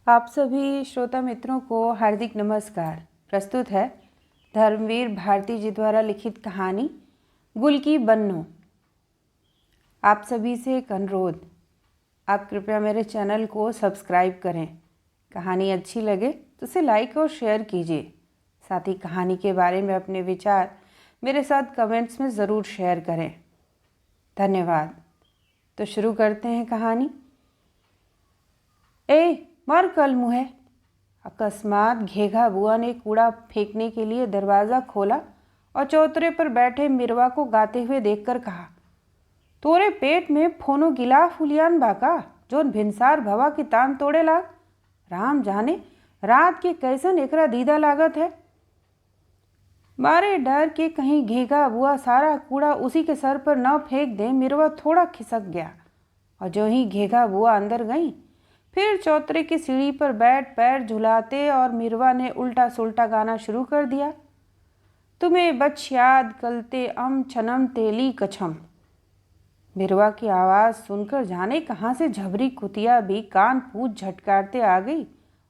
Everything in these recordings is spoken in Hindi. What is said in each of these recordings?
आप सभी श्रोता मित्रों को हार्दिक नमस्कार। प्रस्तुत है धर्मवीर भारती जी द्वारा लिखित कहानी गुल की बन्नो। आप सभी से एक अनुरोध, आप कृपया मेरे चैनल को सब्सक्राइब करें। कहानी अच्छी लगे तो उसे लाइक और शेयर कीजिए। साथ ही कहानी के बारे में अपने विचार मेरे साथ कमेंट्स में ज़रूर शेयर करें। धन्यवाद। तो शुरू करते हैं कहानी। मर कल मुँह। अकस्मात घेघा बुआ ने कूड़ा फेंकने के लिए दरवाज़ा खोला और चौतरे पर बैठे मिरवा को गाते हुए देखकर कहा, तोरे पेट में फोनो गिला फुलियान बाका जोन भिनसार भवा की तान तोड़े लाग। राम जाने रात के कैसन एकरा दीदा लागत है। मारे डर के कहीं घेघा बुआ सारा कूड़ा उसी के सर पर न फेंक दे, मिरवा थोड़ा खिसक गया और जो ही घेघा बुआ अंदर गई फिर चौतरे की सीढ़ी पर बैठ पैर झुलाते और मिरवा ने उल्टा सुल्टा गाना शुरू कर दिया। तुम्हें बच याद कलते अम छनम तेली कछम। मिरवा की आवाज़ सुनकर जाने कहाँ से झबरी कुतिया भी कान पूछ झटकारते आ गई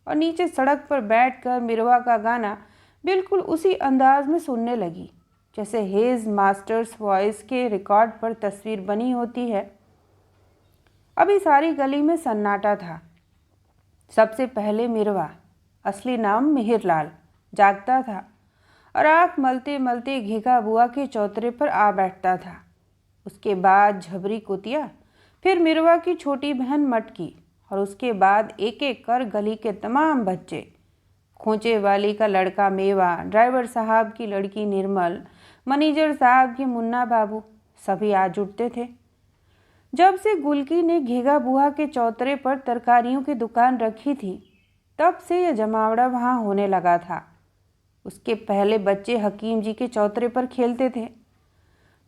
और नीचे सड़क पर बैठकर मिरवा का गाना बिल्कुल उसी अंदाज में सुनने लगी जैसे हेज मास्टर्स वॉइस के रिकॉर्ड पर तस्वीर बनी होती है। अभी सारी गली में सन्नाटा था। सबसे पहले मिरवा, असली नाम मिहिरलाल, जागता था और आँख मलते मलते घेघा बुआ के चौतरे पर आ बैठता था। उसके बाद झबरी कुतिया, फिर मिरवा की छोटी बहन मटकी और उसके बाद एक एक कर गली के तमाम बच्चे। खोंचे वाली का लड़का मेवा, ड्राइवर साहब की लड़की निर्मल, मैनेजर साहब के मुन्ना बाबू, सभी आ जुटते थे। जब से गुलकी ने घेघा बुआ के चौतरे पर तरकारियों की दुकान रखी थी तब से यह जमावड़ा वहाँ होने लगा था। उसके पहले बच्चे हकीम जी के चौतरे पर खेलते थे।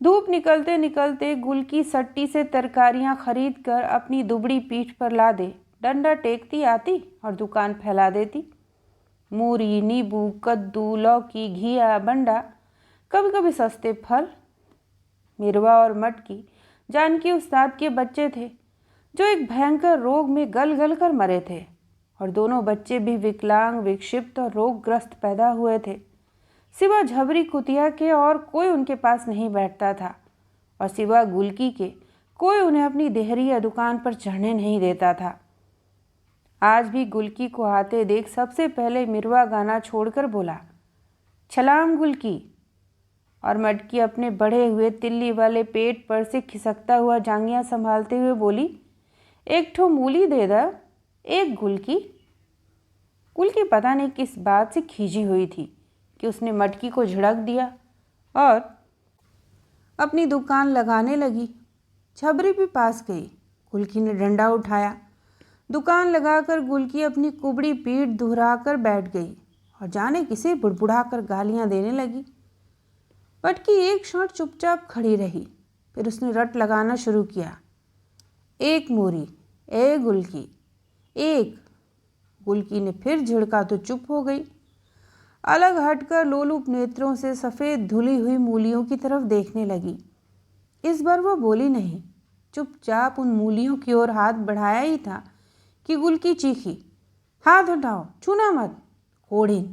धूप निकलते निकलते गुलकी सट्टी से तरकारियाँ खरीद कर अपनी दुबड़ी पीठ पर लादे डंडा टेकती आती और दुकान फैला देती। मूरी, नींबू, कद्दू, लौकी, घिया, बंडा, कभी कभी सस्ते फल। मिरवा और मटकी जानकी उस्ताद के बच्चे थे जो एक भयंकर रोग में गल गल कर मरे थे और दोनों बच्चे भी विकलांग, विक्षिप्त और रोगग्रस्त पैदा हुए थे। सिवा झबरी कुतिया के और कोई उनके पास नहीं बैठता था और सिवा गुलकी के कोई उन्हें अपनी देहरी या दुकान पर चढ़ने नहीं देता था। आज भी गुलकी को आते देख सबसे पहले मिरवा गाना छोड़कर बोला, छलाम गुलकी। और मटकी अपने बढ़े हुए तिल्ली वाले पेट पर से खिसकता हुआ जांघियाँ संभालते हुए बोली, एक ठो मूली दे दा, एक गुलकी। गुलकी पता नहीं किस बात से खींची हुई थी कि उसने मटकी को झिड़क दिया और अपनी दुकान लगाने लगी। छबरी भी पास गई। गुलकी ने डंडा उठाया। दुकान लगाकर गुलकी अपनी कुबड़ी पीठ दुहरा कर बैठ गई और जाने किसे बुड़बुड़ा कर गालियाँ देने लगी। मटकी एक क्षण चुपचाप खड़ी रही, फिर उसने रट लगाना शुरू किया, एक मूरी, ए गुलकी, एक। गुलकी ने फिर झिड़का तो चुप हो गई। अलग हटकर लोलुप नेत्रों से सफ़ेद धुली हुई मूलियों की तरफ देखने लगी। इस बार वह बोली नहीं, चुपचाप उन मूलियों की ओर हाथ बढ़ाया ही था कि गुलकी चीखी, हाथ हटाओ, छूना मत। कोढ़िन,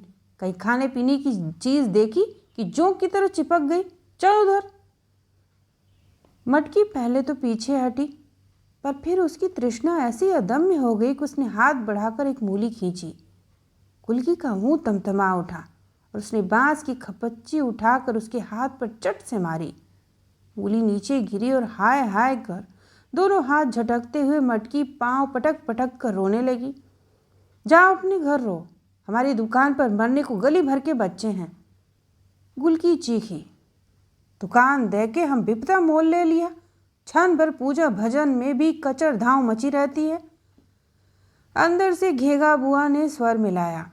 कहीं खाने पीने की चीज़ देखी कि जोंक की तरह चिपक गई, चल उधर। मटकी पहले तो पीछे हटी, पर फिर उसकी तृष्णा ऐसी अदम्य हो गई कि उसने हाथ बढ़ाकर एक मूली खींची। गुलकी का मुंह तमतमा उठा और उसने बांस की खपच्ची उठाकर उसके हाथ पर चट से मारी। मूली नीचे गिरी और हाय हाय कर दोनों हाथ झटकते हुए मटकी पांव पटक पटक कर रोने लगी। जाओ अपने घर रो, हमारी दुकान पर मरने को गली भर के बच्चे हैं। गुलकी चीखी, दुकान दे के हम विपदा मोल ले लिया, क्षण भर पूजा भजन में भी कचर धाव मची रहती है। अंदर से घेघा बुआ ने स्वर मिलाया।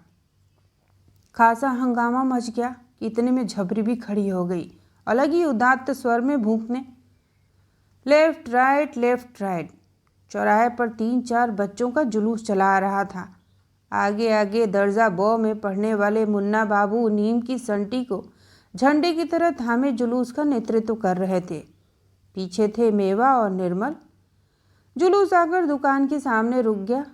खासा हंगामा मच गया। इतने में झबरी भी खड़ी हो गई, अलग ही उदात्त स्वर में भूखने, लेफ्ट राइट। चौराहे पर 3-4 बच्चों का जुलूस चला रहा था। आगे आगे दर्जा बौ में पढ़ने वाले मुन्ना बाबू नीम की संटी को झंडे की तरह थामे जुलूस का नेतृत्व कर रहे थे। पीछे थे मेवा और निर्मल। जुलूस आकर दुकान के सामने रुक गया।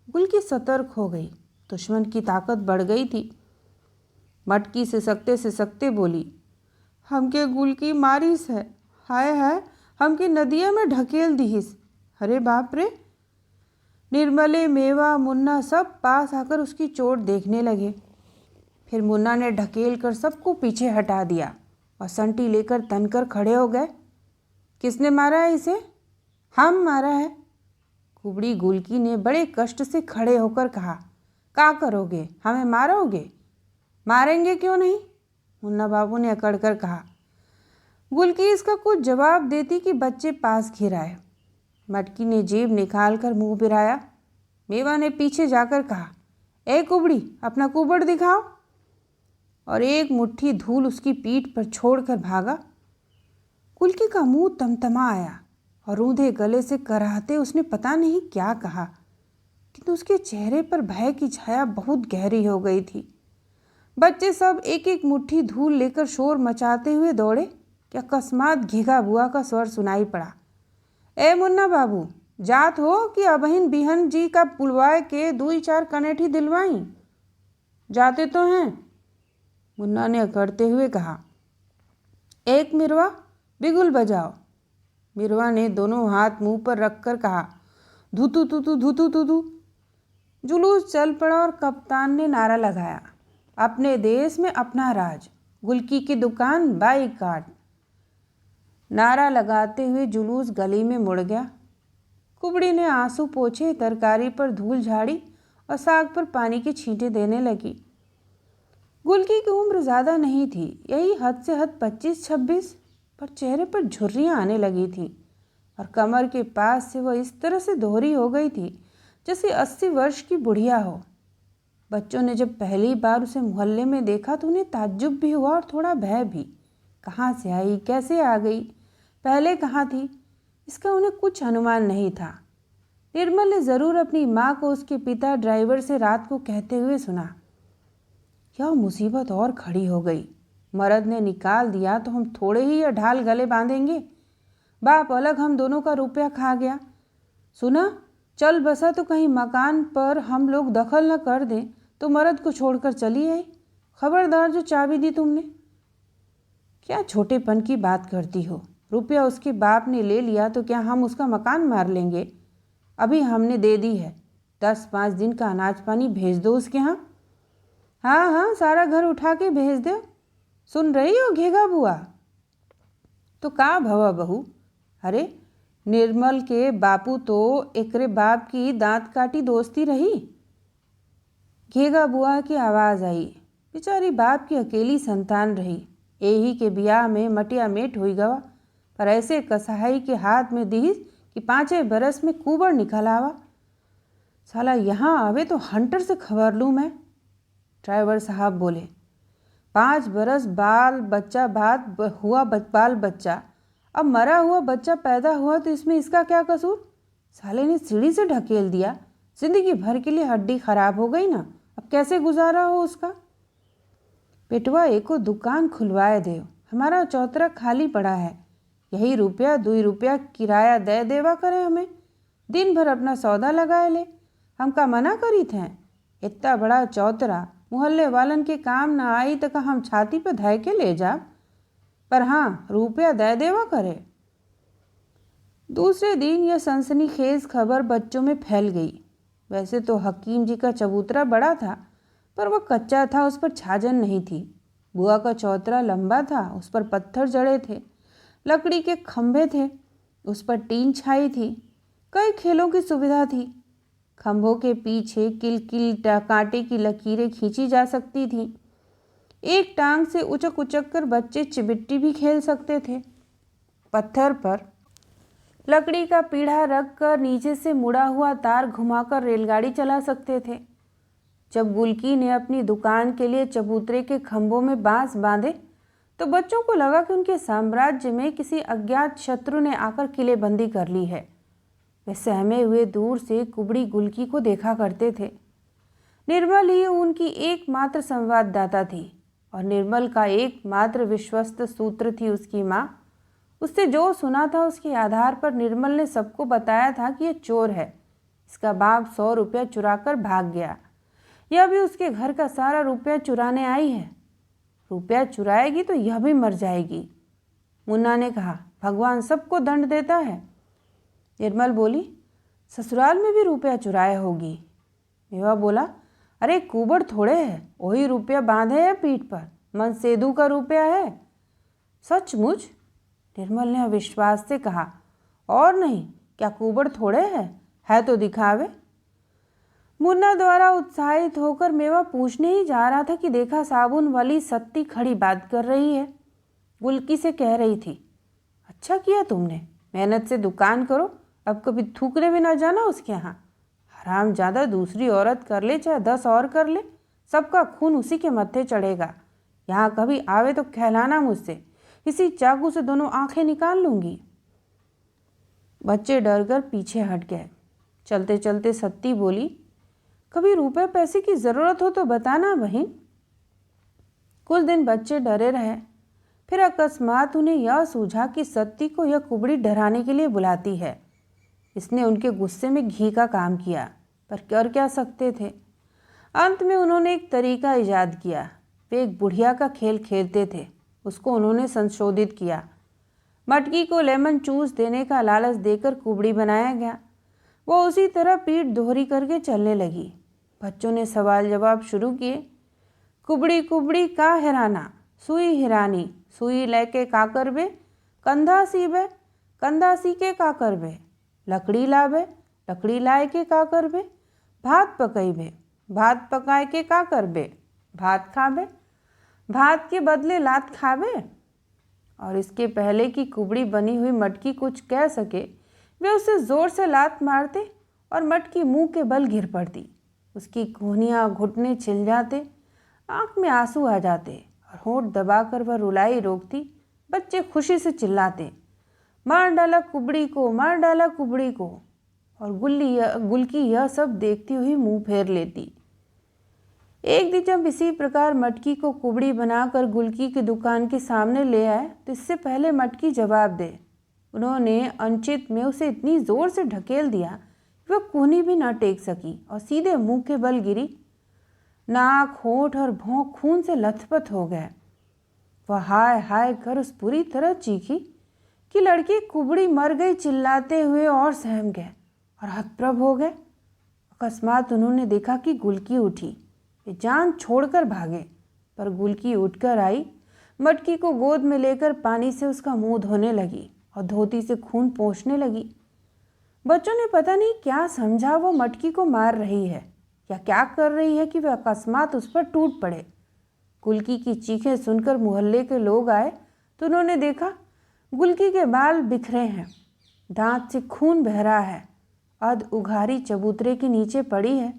गुलकी सतर्क हो गई। दुश्मन की ताकत बढ़ गई थी। मटकी से सकते बोली, हमके गुलकी मारिस है, हाय हाय, हमके नदिया में ढकेल दीहिस। अरे बाप रे। निर्मले, मेवा, मुन्ना सब पास आकर उसकी चोट देखने लगे। फिर मुन्ना ने ढकेल कर सबको पीछे हटा दिया और संटी लेकर तनकर खड़े हो गए। किसने मारा है इसे? हम मारा है। कुबड़ी गुलकी ने बड़े कष्ट से खड़े होकर कहा। क्या करोगे, हमें मारोगे? मारेंगे क्यों नहीं, मुन्ना बाबू ने अकड़ कर कहा। गुलकी इसका कुछ जवाब देती कि बच्चे पास घिर आए। मटकी ने जेब निकाल कर मुंह बिराया। मेवा ने पीछे जाकर कहा, ए कुबड़ी, अपना कुबड़ दिखाओ, और एक मुट्ठी धूल उसकी पीठ पर छोड़कर भागा। गुलकी का मुंह तमतमा आया और रूंधे गले से कराहते उसने पता नहीं क्या कहा, किंतु उसके चेहरे पर भय की छाया बहुत गहरी हो गई थी। बच्चे सब एक एक मुट्ठी धूल लेकर शोर मचाते हुए दौड़े कि अकस्मात घीघा बुआ का स्वर सुनाई पड़ा। ए मुन्ना बाबू, जात हो कि अबहिन बिहन जी का पुलवाए के 2-4 कनेठी दिलवाई? जाते तो हैं, मुन्ना ने अकड़ते हुए कहा। एक मिरवा बिगुल बजाओ। मिरवा ने दोनों हाथ मुंह पर रखकर कहा, धुतु तुतु धुतु तुतु। जुलूस चल पड़ा और कप्तान ने नारा लगाया, अपने देश में अपना राज, गुलकी की दुकान बाईकाट। नारा लगाते हुए जुलूस गली में मुड़ गया। कुबड़ी ने आंसू पोंछे, तरकारी पर धूल झाड़ी और साग पर पानी की छींटें देने लगी। गुलकी की उम्र ज़्यादा नहीं थी, यही हद से हद 25-26, पर चेहरे पर झुर्रियाँ आने लगी थीं और कमर के पास से वह इस तरह से दोहरी हो गई थी जैसे 80 वर्ष की बुढ़िया हो। बच्चों ने जब पहली बार उसे मोहल्ले में देखा तो उन्हें ताज्जुब भी हुआ और थोड़ा भय भी। कहाँ से आई, कैसे आ गई, पहले कहाँ थी, इसका उन्हें कुछ अनुमान नहीं था। निर्मल ने ज़रूर अपनी माँ को उसके पिता ड्राइवर से रात को कहते हुए सुना, यह मुसीबत और खड़ी हो गई, मर्द ने निकाल दिया तो हम थोड़े ही यह ढाल गले बांधेंगे। बाप अलग हम दोनों का रुपया खा गया। सुना, चल बसा तो कहीं मकान पर हम लोग दखल न कर दें तो मर्द को छोड़कर चली आई। खबरदार जो चाबी दी तुमने। क्या छोटेपन की बात करती हो, रुपया उसके बाप ने ले लिया तो क्या हम उसका मकान मार लेंगे? अभी हमने दे दी है, 10-5 दिन का अनाज पानी भेज दो उसके यहाँ। हाँ हाँ, सारा घर उठा के भेज दो। सुन रही हो घेगा बुआ? तो का भवा बहू? अरे निर्मल के बापू तो एकरे बाप की दांत काटी दोस्ती रही। घेगा बुआ की आवाज़ आई। बेचारी बाप की अकेली संतान रही, यही के ब्याह में मटिया मेट हुई गवा, पर ऐसे कसाई के हाथ में दी कि 5 बरस में कुबड़ निकल आवा। साला यहाँ आवे तो हंटर से खबर लूँ मैं। ड्राइवर साहब बोले, 5 बरस बाल बच्चा बात हुआ बाल बच्चा, अब मरा हुआ बच्चा पैदा हुआ तो इसमें इसका क्या कसूर? साले ने सीढ़ी से ढकेल दिया, जिंदगी भर के लिए हड्डी खराब हो गई ना, अब कैसे गुजारा हो उसका? पेटवा एको दुकान खुलवाए दे, हमारा चौतरा खाली पड़ा है, यही रुपया 2 रुपया किराया दे देवा करे हमें, दिन भर अपना सौदा लगाए ले। हमका मना करी थे, इतना बड़ा चौतरा मोहल्ले वालन के काम ना आई तो हम छाती पर धय के ले जा, पर हाँ रुपया दे देवा करे। दूसरे दिन यह सनसनीखेज खबर बच्चों में फैल गई। वैसे तो हकीम जी का चबूतरा बड़ा था, पर वह कच्चा था, उस पर छाजन नहीं थी। बुआ का चौतरा लंबा था, उस पर पत्थर जड़े थे, लकड़ी के खंभे थे, उस पर टीन छाई थी, कई खेलों की सुविधा थी। खंभों के पीछे किल कांटे की लकीरें खींची जा सकती थीं। एक टांग से उचक उचक कर बच्चे चिबिट्टी भी खेल सकते थे। पत्थर पर लकड़ी का पीढ़ा रख कर नीचे से मुड़ा हुआ तार घुमाकर रेलगाड़ी चला सकते थे। जब गुलकी ने अपनी दुकान के लिए चबूतरे के खंभों में बांस बांधे तो बच्चों को लगा कि उनके साम्राज्य में किसी अज्ञात शत्रु ने आकर किलेबंदी कर ली है। वे सहमे हुए दूर से कुबड़ी गुलकी को देखा करते थे। निर्मल ही उनकी एकमात्र संवाददाता थी और निर्मल का एकमात्र विश्वस्त सूत्र थी उसकी माँ। उससे जो सुना था उसके आधार पर निर्मल ने सबको बताया था कि यह चोर है, इसका बाप 100 रुपया चुरा कर भाग गया, यह भी उसके घर का सारा रुपया चुराने आई है। रुपया चुराएगी तो यह भी मर जाएगी। मुन्ना ने कहा, भगवान सबको दंड देता है। निर्मल बोली, ससुराल में भी रुपया चुराया होगी। मेवा बोला, अरे कुबड़ थोड़े है, वही रुपया बांधे है पीठ पर, मन सेदू का रुपया है। सचमुच? निर्मल ने अविश्वास से कहा, और नहीं क्या कुबड़ थोड़े है तो दिखावे। मुन्ना द्वारा उत्साहित होकर मेवा पूछने ही जा रहा था कि देखा साबुन वाली सत्ती खड़ी बात कर रही है। गुलकी से कह रही थी, अच्छा किया तुमने, मेहनत से दुकान करो, अब कभी थूकने भी ना जाना उसके यहाँ। हराम ज़्यादा दूसरी औरत कर ले चाहे 10 और कर ले, सबका खून उसी के मत्थे चढ़ेगा। यहाँ कभी आवे तो कहलाना मुझसे, इसी चाकू से दोनों आंखें निकाल लूँगी। बच्चे डर कर पीछे हट गए। चलते चलते सत्ती बोली, कभी रुपए पैसे की ज़रूरत हो तो बताना बहन। कुछ दिन बच्चे डरे रहे, फिर अकस्मात उन्हें यह सूझा कि सत्ती को यह कुबड़ी डराने के लिए बुलाती है। इसने उनके गुस्से में घी का काम किया, पर कर क्या सकते थे। अंत में उन्होंने एक तरीका ईजाद किया। वे एक बुढ़िया का खेल खेलते थे, उसको उन्होंने संशोधित किया। मटकी को लेमन जूस देने का लालच देकर कुबड़ी बनाया गया। वो उसी तरह पीठ दोहरी करके चलने लगी। बच्चों ने सवाल जवाब शुरू किए। कुबड़ी कुबड़ी का हिराना, सुई हिरानी, सुई लेके का करबे, कंधा सीबे, कंधा सी के का करबे, लकड़ी लाबे, लकड़ी लाए के का करबे, भात पकैबे, भात पकाए के का करबे, भात खाबे, भात के बदले लात खाबे। और इसके पहले कि कुबड़ी बनी हुई मटकी कुछ कह सके, वे उसे जोर से लात मारते और मटकी मुंह के बल गिर पड़ती। उसकी कोहनियाँ घुटने छिल जाते, आंख में आंसू आ जाते और होंठ दबाकर वह रुलाई रोकती। बच्चे खुशी से चिल्लाते, मार डाला कुबड़ी को, मार डाला कुबड़ी को। और गुलकी यह सब देखती हुई मुंह फेर लेती। एक दिन जब इसी प्रकार मटकी को कुबड़ी बनाकर गुलकी की दुकान के सामने ले आए तो इससे पहले मटकी जवाब दे, उन्होंने अनचित में उसे इतनी जोर से ढकेल दिया कि वह कोहनी भी ना टेक सकी और सीधे मुंह के बल गिरी। नाक, होंठ और भौं खून से लथपथ हो गए। वह हाय हाय कर उस बुरी तरह चीखी कि लड़की कुबड़ी मर गई चिल्लाते हुए और सहम गए और हतप्रभ हो गए। अकस्मात उन्होंने देखा कि गुलकी उठी। वे जान छोड़कर भागे, पर गुलकी उठकर आई, मटकी को गोद में लेकर पानी से उसका मुंह धोने लगी और धोती से खून पोंछने लगी। बच्चों ने पता नहीं क्या समझा वो मटकी को मार रही है या क्या कर रही है कि वे अकस्मात उस पर टूट पड़े। गुलकी की चीखें सुनकर मोहल्ले के लोग आए तो उन्होंने देखा गुलकी के बाल बिखरे हैं, दांत से खून बह रहा है, अध उघारी चबूतरे के नीचे पड़ी है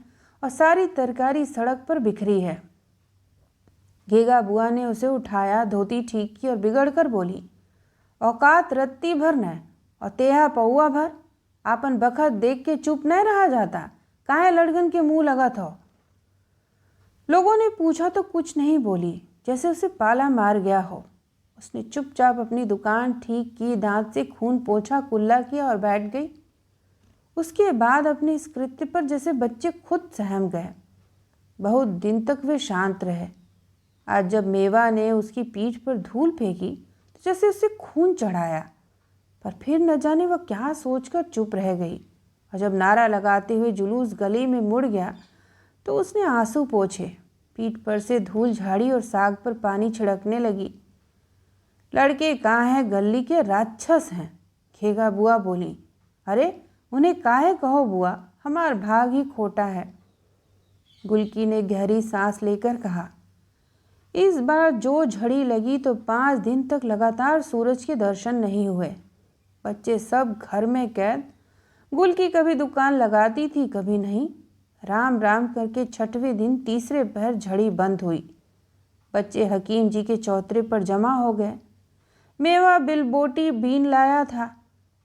और सारी तरकारी सड़क पर बिखरी है। घेगा बुआ ने उसे उठाया, धोती ठीक की और बिगड़ कर बोली, औकात रत्ती भर न और तेहा पौआ भर, आपन बखत देख के चुप न रहा जाता, काहे लड़कन के मुंह लगा था। लोगों ने पूछा तो कुछ नहीं बोली, जैसे उसे पाला मार गया हो। उसने चुपचाप अपनी दुकान ठीक की, दांत से खून पोंछा, कुल्ला किया और बैठ गई। उसके बाद अपने इस कृत्य पर जैसे बच्चे खुद सहम गए। बहुत दिन तक वे शांत रहे। आज जब मेवा ने उसकी पीठ पर धूल फेंकी तो जैसे उसे खून चढ़ाया, पर फिर न जाने वह क्या सोचकर चुप रह गई। और जब नारा लगाते हुए जुलूस गली में मुड़ गया तो उसने आंसू पोंछे, पीठ पर से धूल झाड़ी और साग पर पानी छिड़कने लगी। लड़के कहाँ हैं, गली के राक्षस हैं। घेगा बुआ बोली, अरे उन्हें काहे कहो बुआ, हमार भाग ही खोटा है। गुलकी ने गहरी सांस लेकर कहा, इस बार जो झड़ी लगी तो 5 दिन तक लगातार सूरज के दर्शन नहीं हुए। बच्चे सब घर में कैद। गुलकी कभी दुकान लगाती थी, कभी नहीं। राम राम करके 6वें दिन तीसरे पहर झड़ी बंद हुई। बच्चे हकीम जी के चौतरे पर जमा हो गए। मेवा बिलबोटी बीन लाया था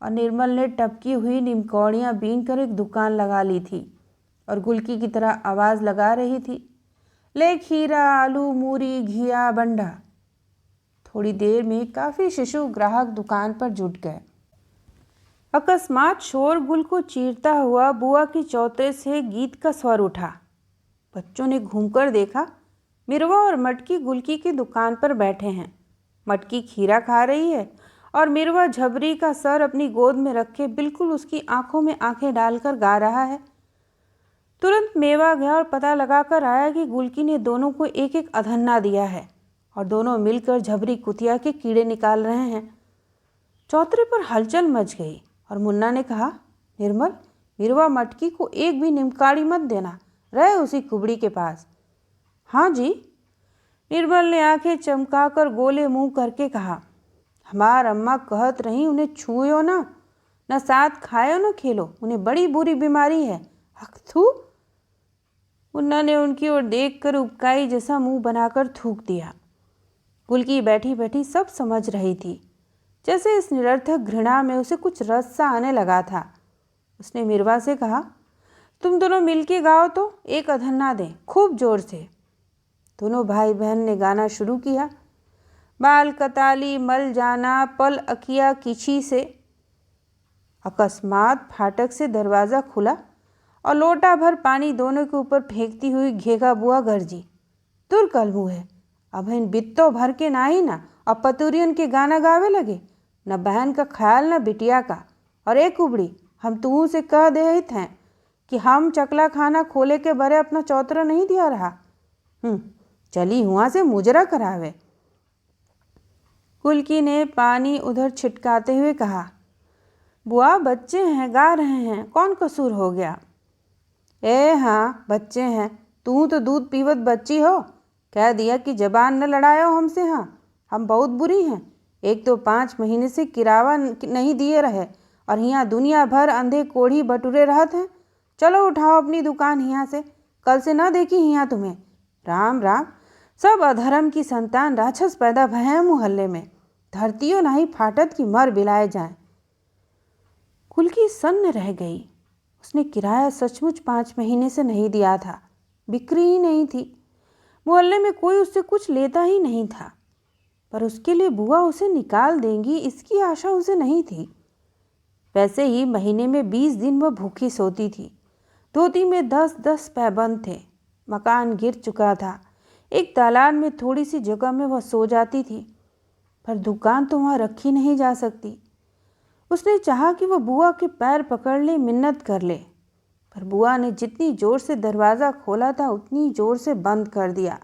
और निर्मल ने टपकी हुई निमकौड़ियाँ बीन कर एक दुकान लगा ली थी और गुलकी की तरह आवाज़ लगा रही थी, ले खीरा, आलू, मूरी, घिया, बंडा। थोड़ी देर में काफ़ी शिशु ग्राहक दुकान पर जुट गए। अकस्मात शोरगुल को चीरता हुआ बुआ की चौतरे से गीत का स्वर उठा। बच्चों ने घूमकर देखा, मिरवा और मटकी गुलकी की दुकान पर बैठे हैं। मटकी खीरा खा रही है और मिरवा झबरी का सर अपनी गोद में रखे बिल्कुल उसकी आंखों में आंखें डालकर गा रहा है। तुरंत मेवा गया और पता लगाकर आया कि गुलकी ने दोनों को एक एक अधन्ना दिया है और दोनों मिलकर झबरी कुतिया के कीड़े निकाल रहे हैं। चौतरे पर हलचल मच गई और मुन्ना ने कहा, निर्मल, मिरवा मटकी को एक भी निमकाड़ी मत देना, रहे उसी कुबड़ी के पास। हाँ जी। निर्मल ने आंखें चमकाकर गोले मुंह करके कहा, हमार अम्मा कहत रही उन्हें छुओ ना, न साथ खाओ न खेलो, उन्हें बड़ी बुरी बीमारी है। अखथू। मुन्ना ने उनकी ओर देखकर उबकाई जैसा मुंह बनाकर थूक दिया। गुलकी बैठी बैठी सब समझ रही थी, जैसे इस निरर्थक घृणा में उसे कुछ रस सा आने लगा था। उसने मिरवा से कहा, तुम दोनों मिलके गाओ तो एक अधन्ना दें, खूब जोर से। दोनों भाई बहन ने गाना शुरू किया। बाल कताली मल जाना पल अकिया किची से। अकस्मात फाटक से दरवाज़ा खुला और लोटा भर पानी दोनों के ऊपर फेंकती हुई घेघा बुआ गरजी, तुर कलमू है, अब इन बित्तो भर के ना ही ना अब पतुरियन के गाना गावे लगे, न बहन का ख्याल न बिटिया का। और एक उबड़ी, हम तू से कह दे थे कि हम चकला खाना खोले के बरे अपना चौतरा नहीं दिया रहा। चली हुआ से मुजरा करावे। गुलकी ने पानी उधर छिटकाते हुए कहा, बुआ बच्चे हैं, गा रहे हैं, कौन कसूर हो गया। ए हाँ बच्चे हैं, तू तो दूध पीवत बच्ची हो, कह दिया कि जबान न लड़ायो हमसे। हाँ हम बहुत बुरी हैं, एक तो 5 महीने से किरावा नहीं दिए रहे और यहाँ दुनिया भर अंधे कोढ़ी बटुरे रहत हैं। चलो उठाओ अपनी दुकान यहाँ से, कल से न देखी यहाँ तुम्हें। राम राम, सब अधर्म की संतान राक्षस पैदा भय हैं मोहल्ले में, धरतियों नहीं फाटत की मर बिलाए जाएं। गुलकी सन्न रह गई। उसने किराया सचमुच 5 महीने से नहीं दिया था, बिक्री ही नहीं थी, मोहल्ले में कोई उससे कुछ लेता ही नहीं था, पर उसके लिए बुआ उसे निकाल देंगी इसकी आशा उसे नहीं थी। वैसे ही महीने में 20 दिन वह भूखी सोती थी। धोती में 10-10 पैबंद थे। मकान गिर चुका था। एक दालान में थोड़ी सी जगह में वह सो जाती थी, पर दुकान तो वहाँ रखी नहीं जा सकती। उसने चाहा कि वह बुआ के पैर पकड़ ले, मिन्नत कर ले, पर बुआ ने जितनी जोर से दरवाज़ा खोला था उतनी जोर से बंद कर दिया।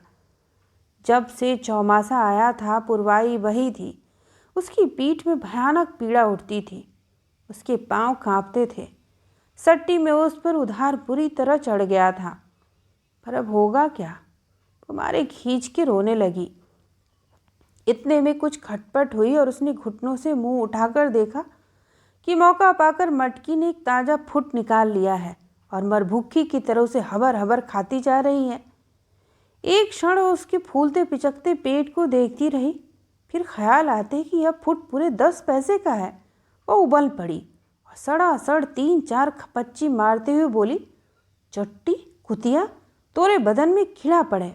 जब से चौमासा आया था पुरवाई वही थी। उसकी पीठ में भयानक पीड़ा उठती थी, उसके पांव कांपते थे। सट्टी में उस पर उधार बुरी तरह चढ़ गया था, पर अब होगा क्या। कुमारी खींच के रोने लगी। इतने में कुछ खटपट हुई और उसने घुटनों से मुंह उठाकर देखा कि मौका पाकर मटकी ने एक ताज़ा फुट निकाल लिया है और मरभुक्खी की तरह उसे हबर हबर खाती जा रही है। एक क्षण उसके फूलते पिचकते पेट को देखती रही, फिर ख्याल आते कि यह फुट पूरे 10 पैसे का है। वह उबल पड़ी और सड़ासड़ 3-4 खपच्ची मारते हुए बोली, चट्टी कुतिया, तोरे बदन में कीड़ा पड़े।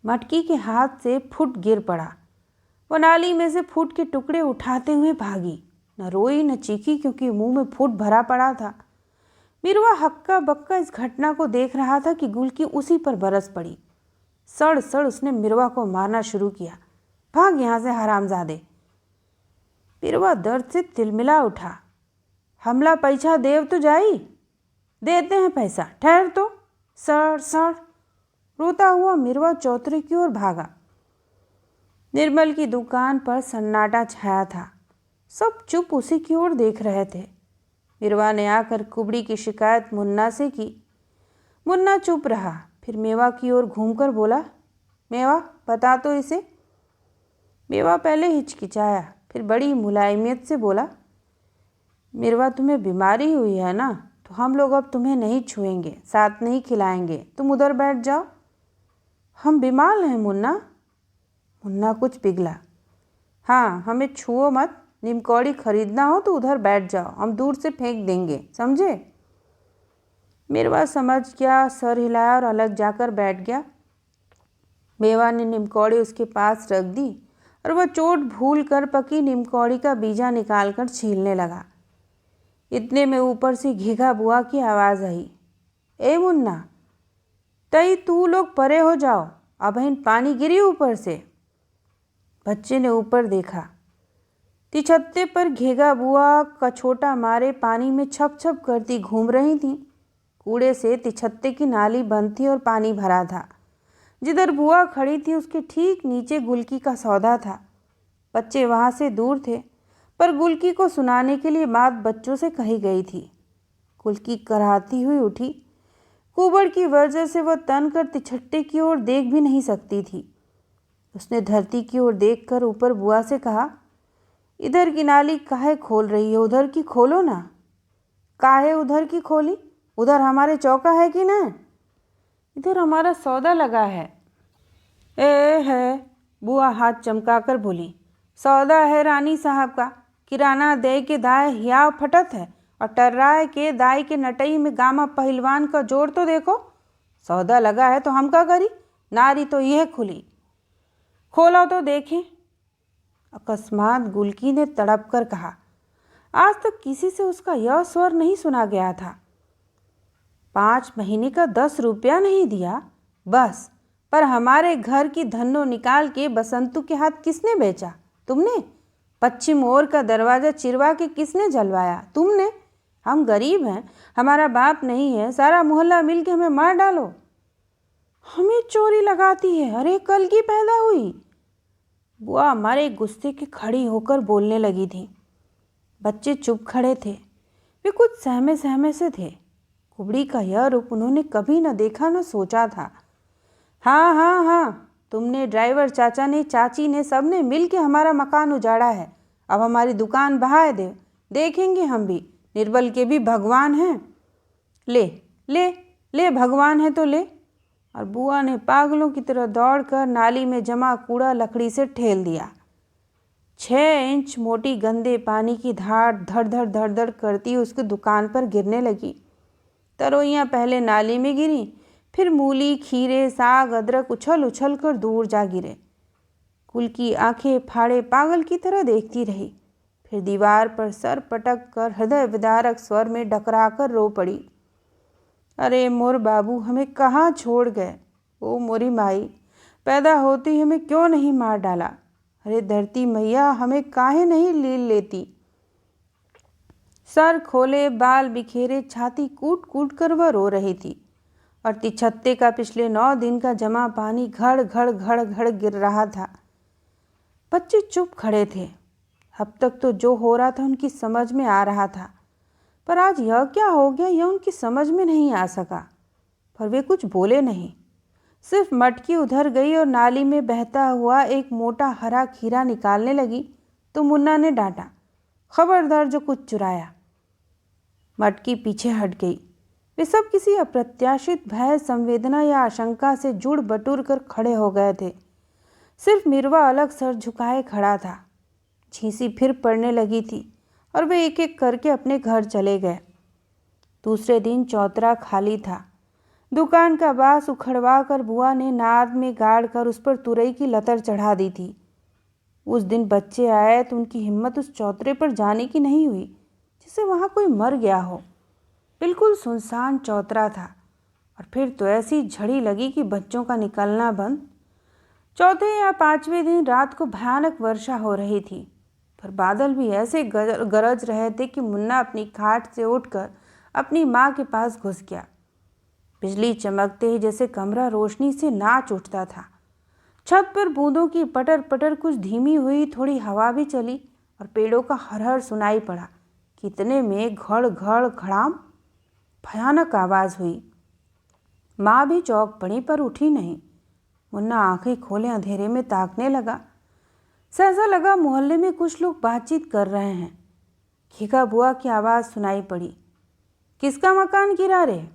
मटकी के हाथ से फुट गिर पड़ा। वह नाली में से फुट के टुकड़े उठाते हुए भागी। न रोई न चीखी, क्योंकि मुंह में फुट भरा पड़ा था। मिरवा हक्का बक्का इस घटना को देख रहा था कि गुलकी उसी पर बरस पड़ी। सड़ सड़ उसने मिरवा को मारना शुरू किया। भाग यहाँ से हरामजादे। मिरवा दर्द से तिलमिला उठा। हमला पैसा देव तो जाई, देते हैं पैसा, ठहर तो। सड़ सड़ रोता हुआ मिरवा चौतरे की ओर भागा। निर्मल की दुकान पर सन्नाटा छाया था। सब चुप उसी की ओर देख रहे थे। मिरवा ने आकर कुबड़ी की शिकायत मुन्ना से की। मुन्ना चुप रहा, फिर मेवा की ओर घूमकर बोला, मेवा बता तो इसे। मेवा पहले हिचकिचाया, फिर बड़ी मुलायमियत से बोला, मिरवा तुम्हें बीमारी हुई है ना, तो हम लोग अब तुम्हें नहीं छुएंगे, साथ नहीं खिलाएंगे, तुम उधर बैठ जाओ। हम बीमार हैं मुन्ना। मुन्ना कुछ पिघला। हाँ हमें छुओ मत, निमकौड़ी खरीदना हो तो उधर बैठ जाओ, हम दूर से फेंक देंगे, समझे। मिरवा समझ गया, सर हिलाया और अलग जाकर बैठ गया। मेवा ने निमकौड़ी उसके पास रख दी और वह चोट भूल कर पकी निमकौड़ी का बीजा निकालकर छीलने लगा। इतने में ऊपर से घीघा बुआ की आवाज़ आई, ए मुन्ना, तई तू लोग परे हो जाओ, अबहिन पानी गिरी ऊपर से। बच्चे ने ऊपर देखा। तिछत्ते पर घेगा बुआ कछोटा मारे पानी में छप छप करती घूम रही थी। कूड़े से तिछत्ते की नाली बंद थी और पानी भरा था। जिधर बुआ खड़ी थी उसके ठीक नीचे गुलकी का सौदा था। बच्चे वहाँ से दूर थे, पर गुलकी को सुनाने के लिए बात बच्चों से कही गई थी। गुलकी कराहती हुई उठी। कुबड़ की वजह से वह तन कर तिछट्टे की ओर देख भी नहीं सकती थी। उसने धरती की ओर देखकर ऊपर बुआ से कहा, इधर की नाली काहे खोल रही है, उधर की खोलो ना। काहे उधर की खोली? उधर हमारे चौका है कि न? इधर हमारा सौदा लगा है। है, बुआ हाथ चमकाकर बोली, सौदा है रानी साहब का। किराना दे के दाए हियाव फटत है और टर्राए के दाई के नटई में गामा पहलवान का जोड़ तो देखो। सौदा लगा है तो हम क्या करी? नारी तो यह खुली, खोलो तो देखें। अकस्मात गुलकी ने तड़प कर कहा, आज तक किसी से उसका यह स्वर नहीं सुना गया था। 5 महीने का 10 रुपया नहीं दिया बस, पर हमारे घर की धन्नो निकाल के बसंतु के हाथ किसने बेचा? तुमने। पश्चिम ओर का दरवाज़ा चिरवा के किसने जलवाया? तुमने। हम गरीब हैं, हमारा बाप नहीं है, सारा मोहल्ला मिल के हमें मार डालो। हमें चोरी लगाती है, अरे कल की पैदा हुई। बुआ हमारे गुस्से के खड़ी होकर बोलने लगी थी। बच्चे चुप खड़े थे, वे कुछ सहमे सहमे से थे। कुबड़ी का यह रूप उन्होंने कभी न देखा न सोचा था। हाँ हाँ हाँ, तुमने, ड्राइवर चाचा ने, चाची ने, सब ने मिल के हमारा मकान उजाड़ा है। अब हमारी दुकान बहाए दे, देखेंगे हम भी, निर्बल के भी भगवान हैं। ले ले ले, भगवान है तो ले। और बुआ ने पागलों की तरह दौड़कर नाली में जमा कूड़ा लकड़ी से ठेल दिया। 6 इंच मोटी गंदे पानी की धार धड़ धड़ धड़ धड़ करती उसकी दुकान पर गिरने लगी। तरोइयाँ पहले नाली में गिरी, फिर मूली, खीरे, साग, अदरक उछल उछल कर दूर जा गिरे। कुल की आंखें फाड़े पागल की तरह देखती रही, फिर दीवार पर सर पटक कर हृदय विदारक स्वर में डकरा कर रो पड़ी, अरे मोर बाबू, हमें कहाँ छोड़ गए? ओ मोरी माई, पैदा होती हमें क्यों नहीं मार डाला? अरे धरती मैया, हमें काहे नहीं लील लेती? सर खोले, बाल बिखेरे, छाती कूट कूट कर वह रो रही थी और तिछत्ते का पिछले 9 दिन का जमा पानी घड़ घड़ घड़ घड़ गिर रहा था। बच्चे चुप खड़े थे। अब तक तो जो हो रहा था उनकी समझ में आ रहा था, पर आज यह क्या हो गया यह उनकी समझ में नहीं आ सका। पर वे कुछ बोले नहीं, सिर्फ मटकी उधर गई और नाली में बहता हुआ एक मोटा हरा खीरा निकालने लगी तो मुन्ना ने डांटा, खबरदार जो कुछ चुराया। मटकी पीछे हट गई। वे सब किसी अप्रत्याशित भय, संवेदना या आशंका से जुड़ बटुर कर खड़े हो गए थे। सिर्फ मिरवा अलग सर झुकाए खड़ा था। झींसी फिर पड़ने लगी थी और वे एक एक करके अपने घर चले गए। दूसरे दिन चौतरा खाली था। दुकान का बांस उखड़वा कर बुआ ने नाद में गाड़ कर उस पर तुरई की लतर चढ़ा दी थी। उस दिन बच्चे आए तो उनकी हिम्मत उस चौतरे पर जाने की नहीं हुई जिससे वहाँ कोई मर गया हो। बिल्कुल सुनसान चौतरा था और फिर तो ऐसी झड़ी लगी कि बच्चों का निकलना बंद। चौथे या 5वें दिन रात को भयानक वर्षा हो रही थी, पर बादल भी ऐसे गरज रहे थे कि मुन्ना अपनी खाट से उठकर अपनी माँ के पास घुस गया। बिजली चमकते ही जैसे कमरा रोशनी से नाच उठता था। छत पर बूंदों की पटर पटर कुछ धीमी हुई, थोड़ी हवा भी चली और पेड़ों का हरहर सुनाई पड़ा। कितने में घड़ घड़ घड़ाम भयानक आवाज़ हुई। माँ भी चौंक पड़ी पर उठी नहीं। मुन्ना आंखें खोले अंधेरे में ताकने लगा। सहसा लगा मोहल्ले में कुछ लोग बातचीत कर रहे हैं। खीका बुआ की आवाज़ सुनाई पड़ी, किसका मकान गिरा रे?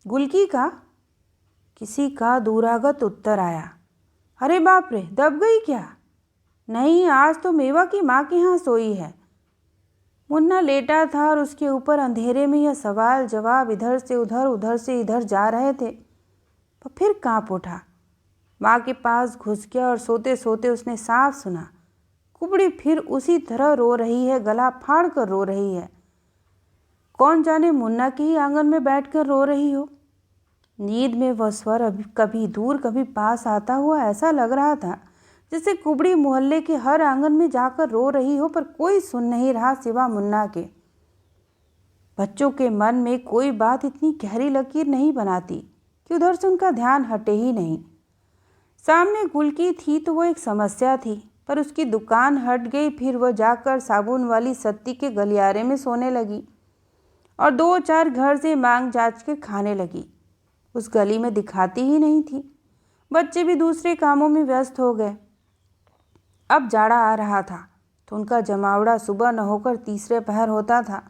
गुलकी का? किसी का दूरागत उत्तर आया, अरे बाप रे, दब गई क्या? नहीं, आज तो मेवा की माँ के यहाँ सोई है। मुन्ना लेटा था और उसके ऊपर अंधेरे में यह सवाल जवाब इधर से उधर, उधर से इधर जा रहे थे। पर फिर कांप उठा। माँ के पास घुस गया और सोते सोते उसने साफ सुना, कुबड़ी फिर उसी तरह रो रही है, गला फाड़ कर रो रही है। कौन जाने मुन्ना के ही आंगन में बैठकर रो रही हो। नींद में वह स्वर अभी कभी दूर कभी पास आता हुआ ऐसा लग रहा था जैसे कुबड़ी मोहल्ले के हर आंगन में जाकर रो रही हो, पर कोई सुन नहीं रहा सिवा मुन्ना के। बच्चों के मन में कोई बात इतनी गहरी लकीर नहीं बनाती कि उधर से उनका ध्यान हटे ही नहीं। सामने गुलकी थी तो वो एक समस्या थी, पर उसकी दुकान हट गई। फिर वह जाकर साबुन वाली सत्ती के गलियारे में सोने लगी और 2-4 घर से मांग जांच के खाने लगी। उस गली में दिखाती ही नहीं थी। बच्चे भी दूसरे कामों में व्यस्त हो गए। अब जाड़ा आ रहा था तो उनका जमावड़ा सुबह न होकर तीसरे पहर होता था।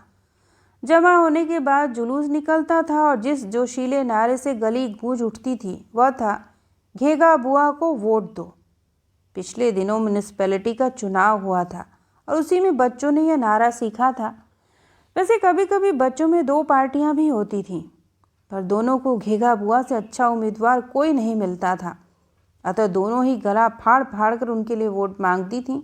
जमा होने के बाद जुलूस निकलता था और जिस जोशीले नारे से गली गूंज उठती थी वह था, घेगा बुआ को वोट दो। पिछले दिनों म्यूनिसिपैलिटी का चुनाव हुआ था और उसी में बच्चों ने यह नारा सीखा था। वैसे कभी कभी बच्चों में 2 पार्टियां भी होती थीं, पर दोनों को घेगा बुआ से अच्छा उम्मीदवार कोई नहीं मिलता था, अतः दोनों ही गला फाड़ फाड़ कर उनके लिए वोट मांगती थीं।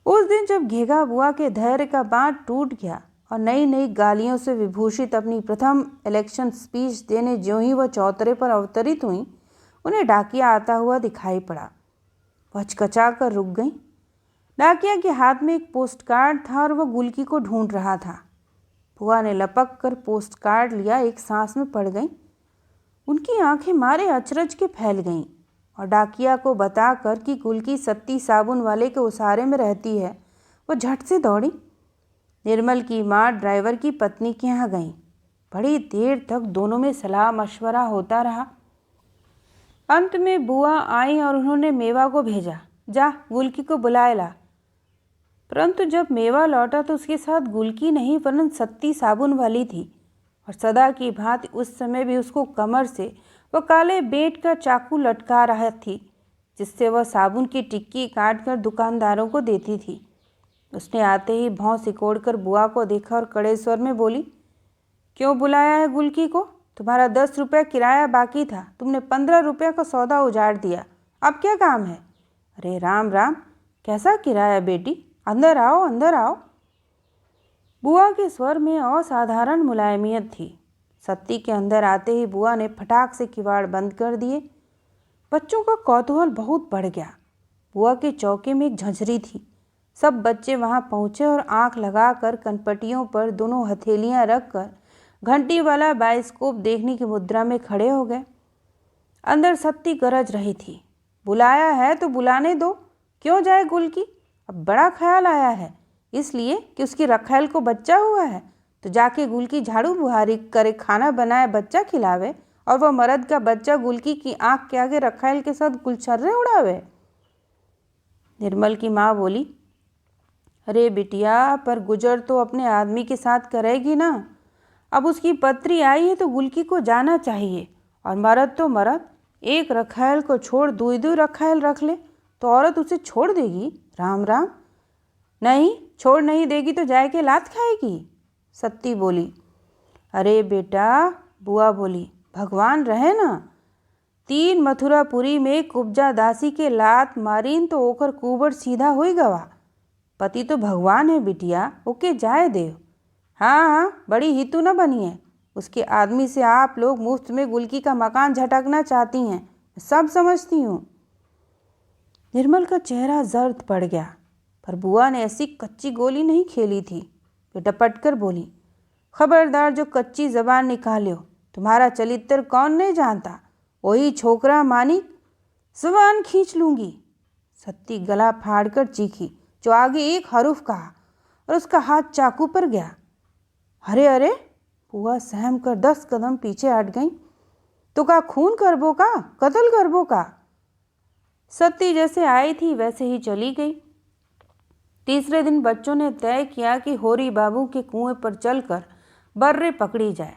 उस दिन जब घेगा बुआ के धैर्य का बांध टूट गया और नई नई गालियों से विभूषित अपनी प्रथम इलेक्शन स्पीच देने ज्यों ही वह चौतरे पर अवतरित हुई, उन्हें डाकिया आता हुआ दिखाई पड़ा। वह हचकचा कर रुक गई। डाकिया के हाथ में एक पोस्ट कार्ड था और वह गुलकी को ढूंढ रहा था। बुआ ने लपक कर पोस्ट कार्ड लिया, एक सांस में पड़ गई। उनकी आंखें मारे अचरज के फैल गईं और डाकिया को बताकर कि गुलकी सत्ती साबुन वाले के उसारे में रहती है, वो झट से दौड़ी। निर्मल की माँ ड्राइवर की पत्नी के यहाँ गई। बड़ी देर तक दोनों में सलाह मशवरा होता रहा। अंत में बुआ आई और उन्होंने मेवा को भेजा, जा गुलकी को बुलाए ला। परंतु जब मेवा लौटा तो उसके साथ गुलकी नहीं वरन सत्ती साबुन वाली थी और सदा की भांति उस समय भी उसको कमर से वह काले बेंट का चाकू लटका रहा थी जिससे वह साबुन की टिक्की काट कर दुकानदारों को देती थी। उसने आते ही भौं सिकोड़कर बुआ को देखा और कड़े स्वर में बोली, क्यों बुलाया है गुलकी को? तुम्हारा 10 रुपये किराया बाकी था, तुमने 15 रुपये का सौदा उजाड़ दिया, अब क्या काम है? अरे राम राम, कैसा किराया बेटी, अंदर आओ अंदर आओ। बुआ के स्वर में असाधारण मुलायमियत थी। सत्ती के अंदर आते ही बुआ ने फटाक से किवाड़ बंद कर दिए। बच्चों का कौतूहल बहुत बढ़ गया। बुआ के चौके में एक झंझरी थी। सब बच्चे वहां पहुंचे और आंख लगाकर कनपटियों पर दोनों हथेलियां रखकर घंटी वाला बाइस्कोप देखने की मुद्रा में खड़े हो गए। अंदर सत्ती गरज रही थी, बुलाया है तो बुलाने दो, क्यों जाए गुलकी? अब बड़ा ख्याल आया है इसलिए कि उसकी रखैल को बच्चा हुआ है तो जाके गुलकी झाड़ू बुहारी करे, खाना बनाए, बच्चा खिलावे और वह मर्द का बच्चा गुलकी की आंख के आगे रखैल के साथ गुलछर्रे उड़ावे। निर्मल की माँ बोली, अरे बिटिया, पर गुजर तो अपने आदमी के साथ करेगी ना। अब उसकी पत्री आई है तो गुलकी को जाना चाहिए, और मर्द तो मर्द, एक रखैल को छोड़ 2 रखैल रख ले तो औरत उसे छोड़ देगी? राम राम। नहीं, छोड़ नहीं देगी तो जाए के लात खाएगी। सत्ती बोली। अरे बेटा, बुआ बोली, भगवान रहे ना। 3 मथुरापुरी में कुब्जा दासी के लात मारीन तो ओकर कुबर सीधा हुई गवा। पति तो भगवान है बिटिया, ओके जाए देव। हाँ हाँ, बड़ी हितू न बनी है। उसके आदमी से आप लोग मुफ्त में गुलकी का मकान झटकना चाहती हैं, सब समझती हूँ। निर्मल का चेहरा जर्द पड़ गया, पर बुआ ने ऐसी कच्ची गोली नहीं खेली थी। वे डपट कर बोली, खबरदार जो कच्ची जबान निकालो, तुम्हारा चरित्र कौन नहीं जानता, वही छोकरा मानिक, जबान खींच लूंगी। सत्ती गला फाड़कर चीखी, जो आगे एक हरूफ कहा और उसका हाथ चाकू पर गया। अरे अरे, बुआ सहम कर 10 कदम पीछे हट गई। तो का खून करबो का, कत्ल करबो का? सत्ती जैसे आई थी वैसे ही चली गई। तीसरे दिन बच्चों ने तय किया कि होरी बाबू के कुएं पर चलकर बर्रे पकड़ी जाए।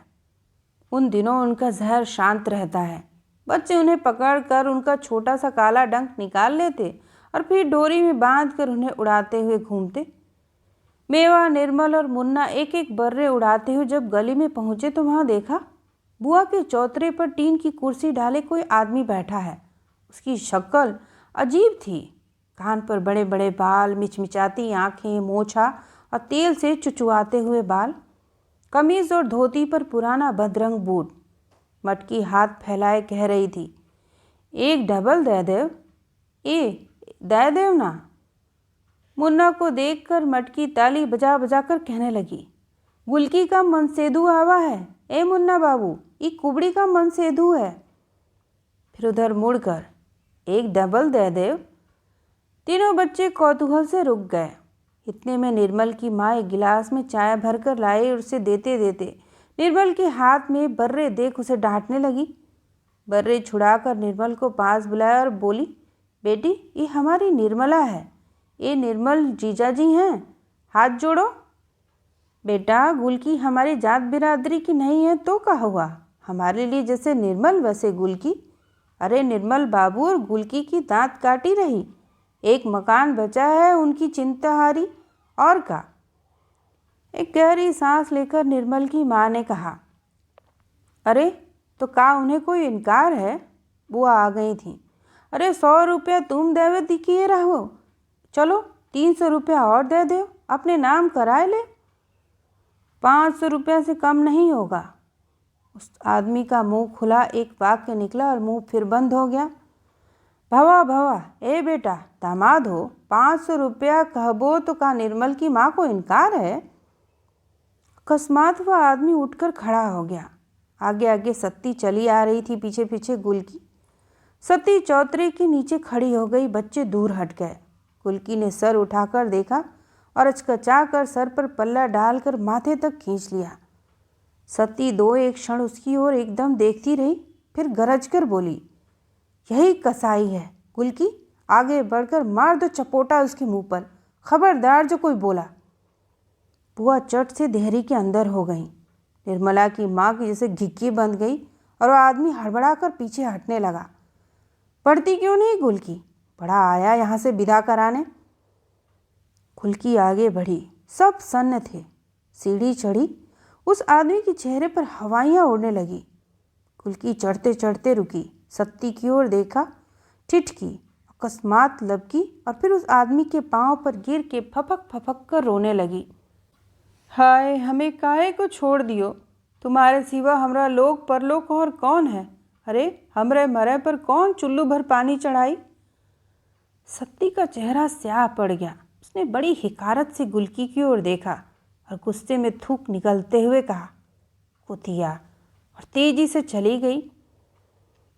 उन दिनों उनका जहर शांत रहता है। बच्चे उन्हें पकड़कर उनका छोटा सा काला डंक निकाल लेते और फिर डोरी में बांधकर उन्हें उड़ाते हुए घूमते। मेवा, निर्मल और मुन्ना एक एक बर्रे उड़ाते हुए जब गली में पहुंचे तो वहां देखा बुआ के चौतरे पर टीन की कुर्सी डाले कोई आदमी बैठा है। उसकी शक्ल अजीब थी। कान पर बड़े बड़े बाल, मिचमिचाती आंखें, मोछा और तेल से चुचुआते हुए बाल। कमीज और धोती पर पुराना बदरंग बूट। मटकी हाथ फैलाए कह रही थी, एक डबल दे देव, दे देव ना। मुन्ना को देखकर मटकी ताली बजा बजा कर कहने लगी, गुलकी का मनसेधु आवा है, ए मुन्ना बाबू, ये कुबड़ी का मनसेधु है। फिर उधर मुड़कर, एक डबल दे देव। तीनों बच्चे कौतूहल से रुक गए। इतने में निर्मल की माँ एक गिलास में चाय भरकर लाई और उसे देते देते निर्मल के हाथ में बर्रे देख उसे डांटने लगी। बर्रे छुड़ाकर निर्मल को पास बुलाया और बोली, बेटी ये हमारी निर्मला है, ये निर्मल जीजा जी हैं, हाथ जोड़ो। बेटा गुलकी हमारी जात बिरादरी की नहीं है तो क्या हुआ, हमारे लिए जैसे निर्मल वैसे गुलकी। अरे निर्मल बाबू और गुलकी की दांत काटी रही, एक मकान बचा है उनकी चिंता हारी और का। एक गहरी सांस लेकर निर्मल की माँ ने कहा, अरे तो का उन्हें कोई इनकार है। बुआ आ गई थी। अरे 100 रुपया तुम देवे दिखिए रहो, चलो 300 रुपया और दे दो, अपने नाम कराए ले। 500 रुपया से कम नहीं होगा। उस आदमी का मुंह खुला एक वाक्य निकला और मुंह फिर बंद हो गया। भवा भवा, ए बेटा दामाद हो, 500 रुपया कहबो तो का निर्मल की माँ को इनकार है। अकस्मात वह आदमी उठकर खड़ा हो गया। आगे आगे सत्ती चली आ रही थी, पीछे पीछे गुलकी। सत्ती चौतरे के नीचे खड़ी हो गई, बच्चे दूर हट गए। गुलकी ने सर उठाकर देखा और अचकचा कर सर पर पल्ला डालकर माथे तक खींच लिया। सत्ती 2-1 क्षण उसकी ओर एकदम देखती रही, फिर गरज कर बोली, यही कसाई है गुलकी, आगे बढ़कर मार दो चपोटा उसके मुंह पर, खबरदार जो कोई बोला। बुआ चट से देहरी के अंदर हो गई। निर्मला की माँ की जैसे घिक्की बंध गई और वह आदमी हड़बड़ा कर पीछे हटने लगा। पढ़ती क्यों नहीं गुलकी, बड़ा आया यहाँ से विदा कराने। गुलकी आगे बढ़ी, सब सन्न थे। सीढ़ी चढ़ी, उस आदमी के चेहरे पर हवाइयाँ उड़ने लगी। गुलकी चढ़ते चढ़ते रुकी, सत्ती की ओर देखा, ठिठकी, अकस्मात लपकी और फिर उस आदमी के पांव पर गिर के फपक फपक कर रोने लगी। हाय हमें काहे को छोड़ दियो, तुम्हारे सिवा हमरा लोग परलोक और कौन है। अरे हमरे मरे पर कौन चुल्लू भर पानी चढ़ाई। सत्ती का चेहरा स्याह पड़ गया। उसने बड़ी हिकारत से गुलकी की ओर देखा और गुस्से में थूक निकलते हुए कहा, कुतिया, और तेजी से चली गई।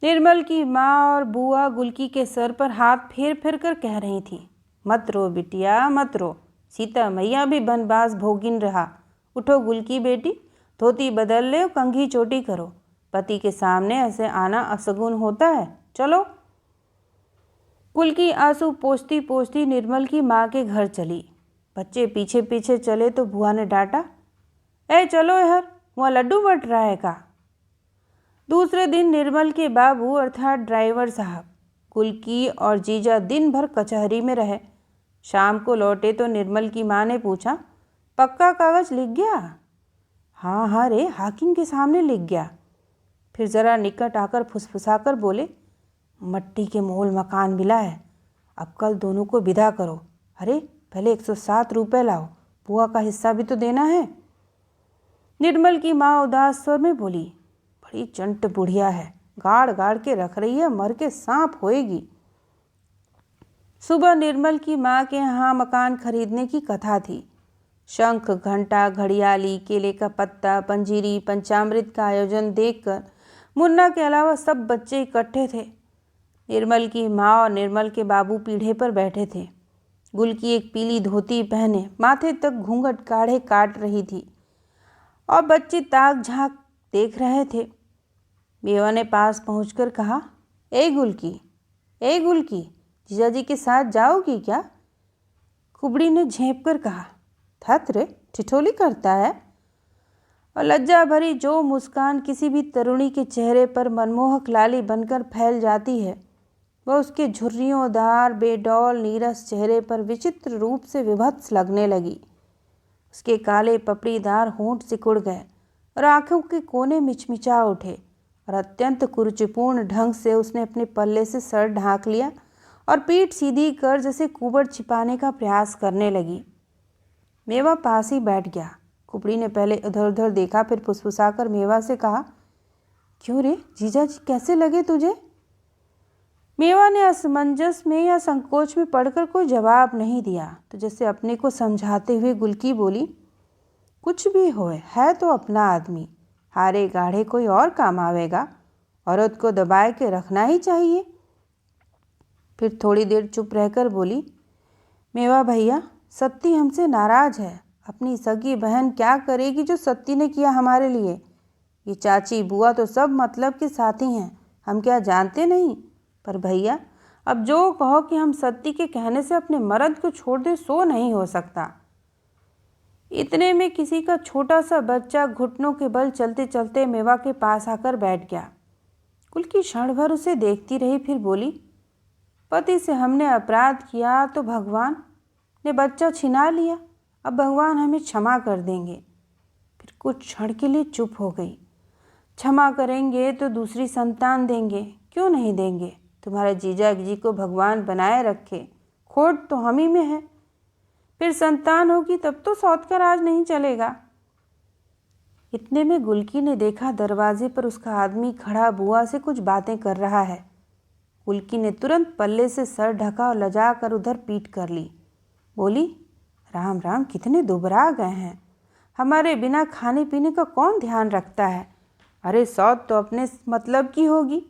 निर्मल की माँ और बुआ गुलकी के सर पर हाथ फेर फेर कर कह रही थी, मत रो बिटिया मत रो, सीता मैया भी बनबास भोगिन रहा। उठो गुलकी बेटी, धोती बदल ले और कंघी चोटी करो, पति के सामने ऐसे आना असगुन होता है, चलो। गुलकी आंसू पोंछती पोंछती निर्मल की माँ के घर चली। बच्चे पीछे पीछे चले तो बुआ ने डांटा, ए चलो यार, वहाँ लड्डू बट रहा है का। दूसरे दिन निर्मल के बाबू अर्थात ड्राइवर साहब, गुलकी और जीजा दिन भर कचहरी में रहे। शाम को लौटे तो निर्मल की माँ ने पूछा, पक्का कागज लिख गया। हाँ हाँ रे, हाकिम के सामने लिख गया। फिर ज़रा निकट आकर फुसफुसाकर बोले, मट्टी के मोल मकान मिला है, अब कल दोनों को विदा करो। अरे पहले 107 रुपये लाओ, बुआ का हिस्सा भी तो देना है। निर्मल की माँ उदास स्वर में बोली, बड़ी चंट बुढ़िया है, गाड़ गाड़ के रख रही है, मर के सांप होएगी। सुबह निर्मल की माँ के यहाँ मकान खरीदने की कथा थी। शंख घंटा घड़ियाली, केले का पत्ता, पंजीरी, पंचामृत का आयोजन देखकर मुन्ना के अलावा सब बच्चे इकट्ठे थे। निर्मल की माँ और निर्मल के बाबू पीढ़े पर बैठे थे। गुलकी एक पीली धोती पहने माथे तक घूंघट काढ़े काट रही थी और बच्चे ताक झांक देख रहे थे। बेवा ने पास पहुंचकर कहा, ए गुलकी, जीजाजी के साथ जाओगी क्या। कुबड़ी ने झेंप कर कहा, थत रे, ठिठोली करता है। और लज्जा भरी जो मुस्कान किसी भी तरुणी के चेहरे पर मनमोहक लाली बनकर फैल जाती है, वह उसके झुर्रियोंदार बेडौल नीरस चेहरे पर विचित्र रूप से विभत्स लगने लगी। उसके काले पपड़ीदार होंठ सिकुड़ गए और आंखों के कोने मिचमिचा उठे और अत्यंत कुरुचिपूर्ण ढंग से उसने अपने पल्ले से सर ढांक लिया और पीठ सीधी कर जैसे कुबड़ छिपाने का प्रयास करने लगी। मेवा पास ही बैठ गया। कुपड़ी ने पहले इधर उधर देखा, फिर फुसफुसाकर मेवा से कहा, क्यों रे जीजा जी, कैसे लगे तुझे? मेवा ने असमंजस में या संकोच में पड़कर कोई जवाब नहीं दिया, तो जैसे अपने को समझाते हुए गुलकी बोली, कुछ भी होए है तो अपना आदमी, हारे गाढ़े कोई और काम आवेगा, औरत को दबाए के रखना ही चाहिए। फिर थोड़ी देर चुप रहकर बोली, मेवा भैया, सत्ती हमसे नाराज है। अपनी सगी बहन क्या करेगी जो सत्ती ने किया हमारे लिए? ये चाची बुआ तो सब मतलब के साथी हैं, हम क्या जानते नहीं? पर भैया, अब जो कहो कि हम सत्ती के कहने से अपने मर्द को छोड़ दे, सो नहीं हो सकता। इतने में किसी का छोटा सा बच्चा घुटनों के बल चलते चलते मेवा के पास आकर बैठ गया। कुल्की क्षण भर उसे देखती रही, फिर बोली, पति से हमने अपराध किया तो भगवान ने बच्चा छिना लिया, अब भगवान हमें क्षमा कर देंगे। फिर कुछ क्षण के लिए चुप हो गई। क्षमा करेंगे तो दूसरी संतान देंगे, क्यों नहीं देंगे? तुम्हारे जीजा जी को भगवान बनाए रखे, खोट तो हम ही में है। फिर संतान होगी तब तो सौत का राज नहीं चलेगा। इतने में गुलकी ने देखा दरवाजे पर उसका आदमी खड़ा बुआ से कुछ बातें कर रहा है। गुलकी ने तुरंत पल्ले से सर ढका और लजा कर उधर पीठ कर ली। बोली, राम राम, कितने दुबरा गए हैं। हमारे बिना खाने पीने का कौन ध्यान रखता है? अरे सौत तो अपने मतलब की होगी।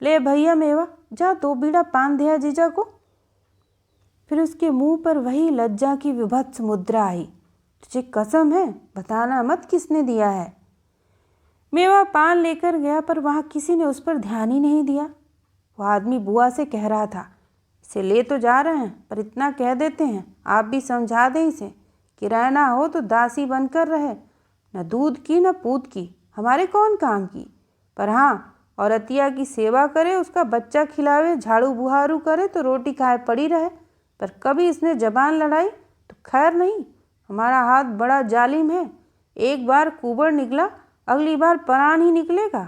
ले भैया मेवा, जा 2 बीड़ा पान दिया जीजा को। फिर उसके मुंह पर वही लज्जा की विभत्स मुद्रा आई। तुझे कसम है, बताना मत किसने दिया है। मेवा पान लेकर गया, पर वहाँ किसी ने उस पर ध्यान ही नहीं दिया। वह आदमी बुआ से कह रहा था, इसे ले तो जा रहे हैं, पर इतना कह देते हैं, आप भी समझा दें इसे, किराया ना हो तो दासी बनकर रहे, न दूध की न पूत की, हमारे कौन काम की। पर हाँ, औरतिया की सेवा करे, उसका बच्चा खिलावे, झाड़ू बुहारू करे तो रोटी खाए पड़ी रहे। पर कभी इसने जबान लड़ाई तो खैर नहीं। हमारा हाथ बड़ा जालिम है, एक बार कुबड़ निकला, अगली बार परान ही निकलेगा।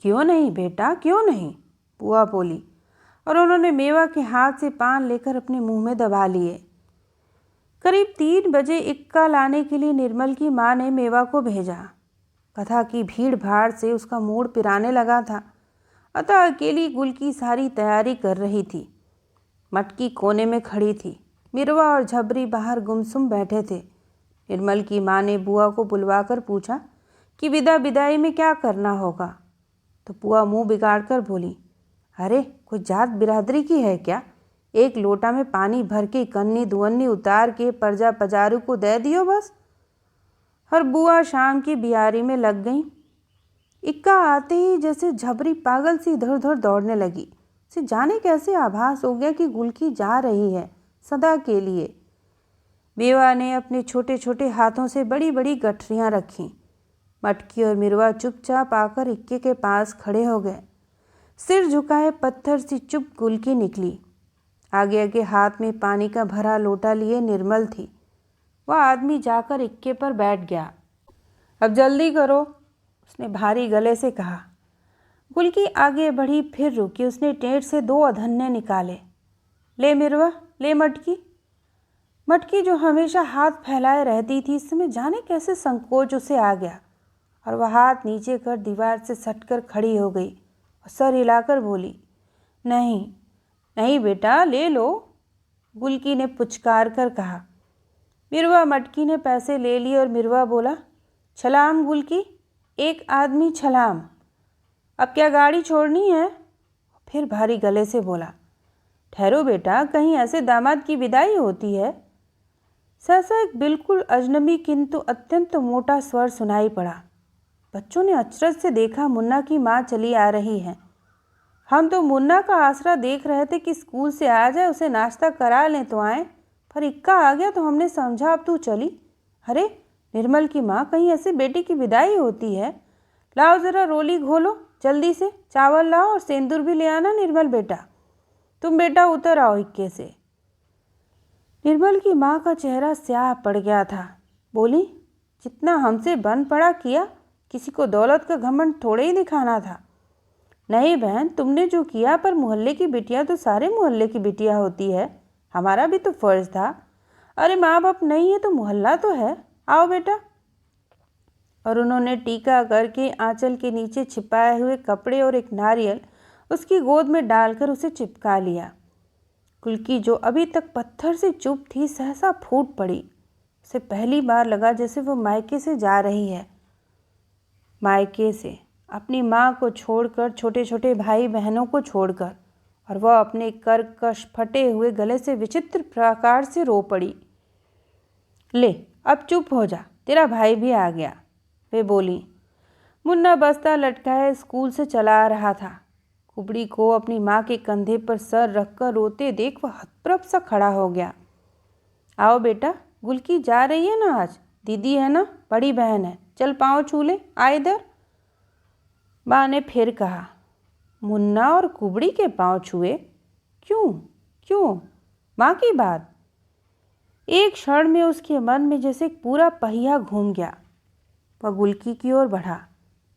क्यों नहीं बेटा, क्यों नहीं, बुआ बोली, और उन्होंने मेवा के हाथ से पान लेकर अपने मुंह में दबा लिए। करीब 3 बजे इक्का लाने के लिए निर्मल की माँ ने मेवा को भेजा। कथा की भीड़ भाड़ से उसका मूड पिराने लगा था, अतः अकेली गुलकी सारी तैयारी कर रही थी। मटकी कोने में खड़ी थी, मिरवा और झबरी बाहर गुमसुम बैठे थे। निर्मल की माँ ने बुआ को बुलवाकर पूछा कि विदाई में क्या करना होगा। तो बुआ मुंह बिगाड़कर बोली, अरे कोई जात बिरादरी की है क्या? एक लोटा में पानी भर के कन्नी दुअन्नी उतार के प्रजा पजारू को दे दियो बस। हर बुआ शाम की बियारी में लग गई। इक्का आते ही जैसे झबरी पागल सी इधर उधर दौड़ने लगी। उसे जाने कैसे आभास हो गया कि गुलकी जा रही है सदा के लिए। मेवा ने अपने छोटे छोटे हाथों से बड़ी बड़ी गठरियाँ रखीं। मटकी और मिरवा चुपचाप आकर इक्के के पास खड़े हो गए। सिर झुकाए पत्थर सी चुप गुलकी निकली। आगे आगे हाथ में पानी का भरा लोटा लिए निर्मल थी। वह आदमी जाकर इक्के पर बैठ गया। अब जल्दी करो, उसने भारी गले से कहा। गुलकी आगे बढ़ी, फिर रुकी। उसने टेंट से 2 अधन्ने निकाले। ले मिरवा, ले मटकी। मटकी जो हमेशा हाथ फैलाए रहती थी, इस समय जाने कैसे संकोच उसे आ गया और वह हाथ नीचे कर दीवार से सटकर खड़ी हो गई और सर हिलाकर बोली, नहीं नहीं बेटा, ले लो। गुलकी ने पुचकार कर कहा। मिरवा मटकी ने पैसे ले लिए और मिरवा बोला, छलाम गुलकी, एक आदमी छलाम। अब क्या गाड़ी छोड़नी है? फिर भारी गले से बोला, ठहरो बेटा, कहीं ऐसे दामाद की विदाई होती है? सहसा एक बिल्कुल अजनबी किंतु अत्यंत मोटा स्वर सुनाई पड़ा। बच्चों ने अचरज से देखा, मुन्ना की माँ चली आ रही है। हम तो मुन्ना का आसरा देख रहे थे कि स्कूल से आ जाए, उसे नाश्ता करा लें तो आए, पर इक्का आ गया तो हमने समझा अब तू चली। अरे निर्मल की माँ, कहीं ऐसे बेटी की विदाई होती है? लाओ ज़रा रोली घोलो, जल्दी से चावल लाओ और सेंदूर भी ले आना। निर्मल बेटा, तुम बेटा उतर आओ इक्के से। निर्मल की माँ का चेहरा स्याह पड़ गया था। बोली, जितना हमसे बन पड़ा किया, किसी को दौलत का घमंड थोड़े ही दिखाना था। नहीं बहन, तुमने जो किया, पर मोहल्ले की बिटिया तो सारे मोहल्ले की बिटिया होती है, हमारा भी तो फर्ज था। अरे माँ बाप नहीं है तो मोहल्ला तो है, आओ बेटा। और उन्होंने टीका करके आंचल के नीचे छिपाए हुए कपड़े और एक नारियल उसकी गोद में डालकर उसे चिपका लिया। गुलकी, जो अभी तक पत्थर से चुप थी, सहसा फूट पड़ी। उसे पहली बार लगा जैसे वो मायके से जा रही है। मायके से, अपनी माँ को छोड़कर, छोटे छोटे भाई बहनों को छोड़कर, और वह अपने कर्कश फटे हुए गले से विचित्र प्रकार से रो पड़ी। ले, अब चुप हो जा, तेरा भाई भी आ गया, वे बोली। मुन्ना बस्ता लटकाए स्कूल से चला आ रहा था। कुबड़ी को अपनी माँ के कंधे पर सर रखकर रोते देख वह हतप्रभ सा खड़ा हो गया। आओ बेटा, गुलकी जा रही है ना आज, दीदी है ना, बड़ी बहन है, चल पाँव छू ले, आ इधर। माँ ने फिर कहा। मुन्ना और कुबड़ी के पाँव छुए? क्यों क्यों? माँ की बात। एक क्षण में उसके मन में जैसे एक पूरा पहिया घूम गया। वह गुलकी की ओर बढ़ा।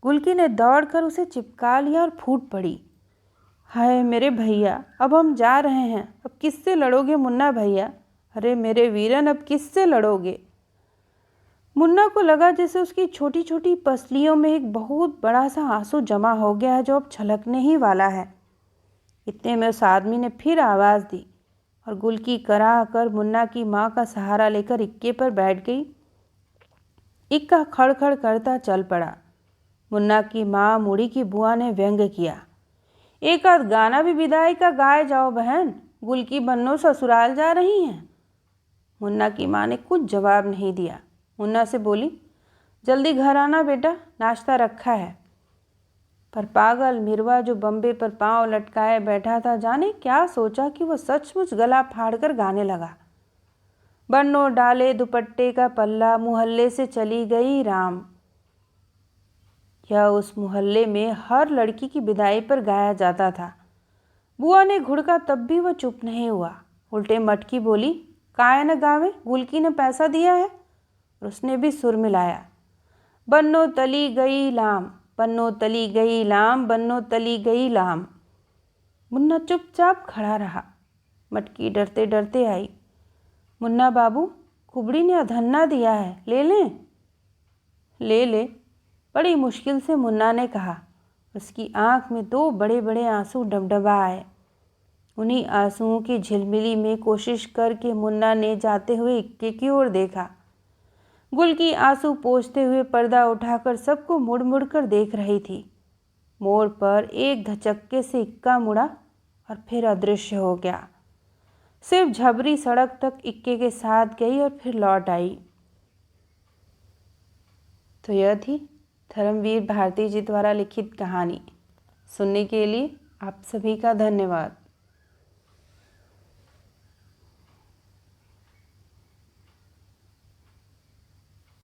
गुलकी ने दौड़कर उसे चिपका लिया और फूट पड़ी। हाय मेरे भैया, अब हम जा रहे हैं, अब किससे लड़ोगे मुन्ना भैया? अरे मेरे वीरन, अब किससे लड़ोगे? मुन्ना को लगा जैसे उसकी छोटी छोटी पसलियों में एक बहुत बड़ा सा आंसू जमा हो गया है जो अब छलकने ही वाला है। इतने में उस आदमी ने फिर आवाज़ दी और गुलकी कराह कर मुन्ना की माँ का सहारा लेकर इक्के पर बैठ गई। इक्का खड़खड़ करता चल पड़ा। मुन्ना की माँ मुड़ी की बुआ ने व्यंग किया। एक आध गाना भी विदाई का गाए जाओ बहन, गुलकी बन्नो ससुराल जा रही हैं। मुन्ना की माँ ने कुछ जवाब नहीं दिया। मुन्ना से बोली, जल्दी घर आना बेटा, नाश्ता रखा है। पर पागल मिरवा जो बम्बे पर पांव लटकाए बैठा था, जाने क्या सोचा कि वह सचमुच गला फाड़कर गाने लगा। बन्नो डाले दुपट्टे का पल्ला, मुहल्ले से चली गई राम। यह उस मोहल्ले में हर लड़की की विदाई पर गाया जाता था। बुआ ने घुड़का तब भी वह चुप नहीं हुआ। उल्टे मटकी बोली, काहे न गावे, गुलकी ने पैसा दिया है। और उसने भी सुर मिलाया, बन्नो तली गई लाम, बन्नो तली गई लाम, बन्नो तली गई लाम। मुन्ना चुपचाप खड़ा रहा। मटकी डरते डरते आई। मुन्ना बाबू, कुबड़ी ने अधन्ना दिया है, ले लें? ले ले, बड़ी मुश्किल से मुन्ना ने कहा। उसकी आंख में दो बड़े बड़े आंसू डबडबा आए। उन्हीं आंसुओं की झिलमिली में कोशिश करके मुन्ना ने जाते हुए इक्के की ओर देखा। गुलकी आंसू पोंछते हुए पर्दा उठाकर सबको मुड़ मुड़ कर देख रही थी। मोड़ पर एक धचक्के से इक्का मुड़ा और फिर अदृश्य हो गया। सिर्फ झबरी सड़क तक इक्के के साथ गई और फिर लौट आई। तो यह थी धर्मवीर भारती जी द्वारा लिखित कहानी। सुनने के लिए आप सभी का धन्यवाद।